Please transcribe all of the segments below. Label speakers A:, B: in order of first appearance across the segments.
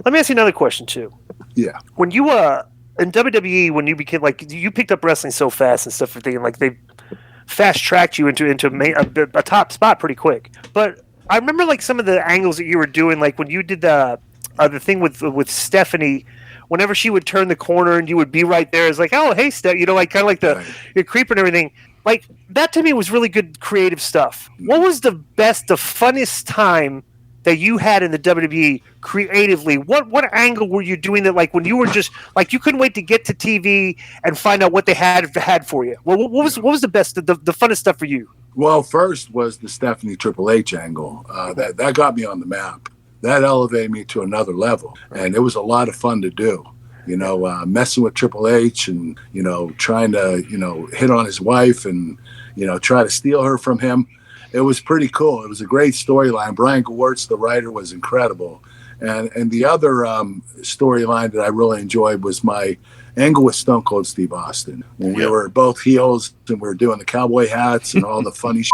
A: Let me ask you another question too.
B: Yeah.
A: When you in WWE, when you became like you picked up wrestling so fast and stuff, thinking like they fast tracked you into a top spot pretty quick. But I remember like some of the angles that you were doing, like when you did the thing with Stephanie. Whenever she would turn the corner and you would be right there, it's like, oh hey Steph, like kind of like the
B: Right.
A: your creeper and everything. Like that to me was really good creative stuff. What was the funnest time that you had in the WWE creatively? What angle were you doing that like when you were just like you couldn't wait to get to TV and find out what they had for you? Well, what was the best the funnest stuff for you?
B: Well, first was the Stephanie Triple H angle. That got me on the map. That elevated me to another level, and it was a lot of fun to do. Messing with Triple H and trying to hit on his wife and try to steal her from him. It was pretty cool. It was a great storyline. Brian Gewirtz, the writer, was incredible. And the other storyline that I really enjoyed was my angle with Stone Cold Steve Austin when we were both heels and we were doing the cowboy hats and all the funny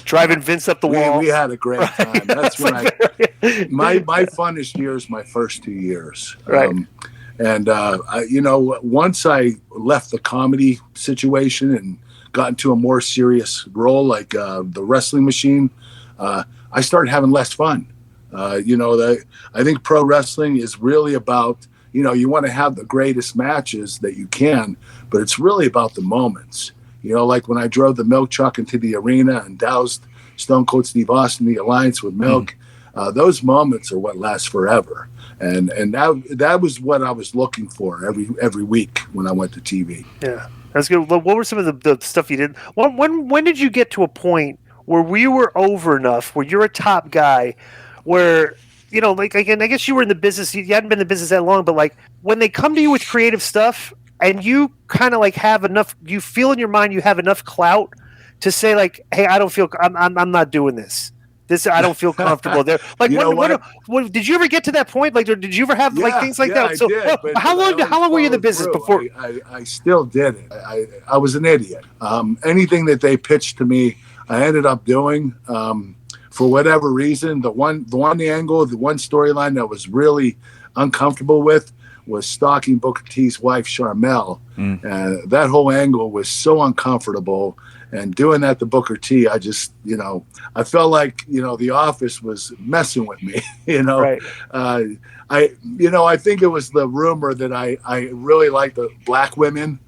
A: driving Vince up the wall.
B: We had a great time. That's when my funnest years, my first 2 years.
A: Right.
B: Once I left the comedy situation and got into a more serious role like the wrestling machine, I started having less fun. I think pro wrestling is really about, you want to have the greatest matches that you can, but it's really about the moments. Like when I drove the milk truck into the arena and doused Stone Cold Steve Austin, the alliance with milk, those moments are what last forever. And that was what I was looking for every week when I went to TV.
A: Yeah, that's good. What were some of the stuff you did? When did you get to a point where we were over enough, where you're a top guy, where like again, I guess you were in the business. You hadn't been in the business that long, but like when they come to you with creative stuff, and you kind of like have enough, you feel in your mind you have enough clout to say like, hey, I don't feel, I'm not doing this. I don't feel comfortable there. Like, when did you ever get to that point? Like, or did you ever have like things like that? So, how long were you in the business before?
B: I still did it. I was an idiot. Anything that they pitched to me, I ended up doing. For whatever reason, the one angle, the one storyline that was really uncomfortable with was stalking Booker T's wife, Charmel. That whole angle was so uncomfortable. And doing that to Booker T, I just, I felt like, the office was messing with me,
A: Right.
B: I think it was the rumor that I really like the black women,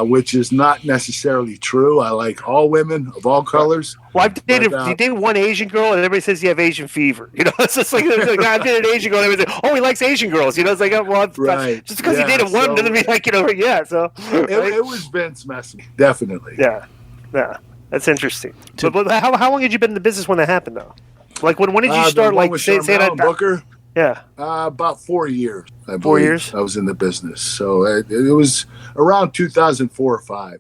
B: which is not necessarily true. I like all women of all colors.
A: Well, I've dated, you dated one Asian girl, and everybody says you have Asian fever. It's just like I've dated an Asian girl, and everybody says, oh, he likes Asian girls. It's like,
B: right.
A: Just because you dated one doesn't mean like, yeah. So
B: it was Vince messing, definitely.
A: Yeah, that's interesting. But how long had you been in the business when that happened, though? Like when did you start? Like say that
B: Booker.
A: Yeah.
B: About 4 years.
A: 4 years.
B: I was in the business, so it was around 2004 or 5.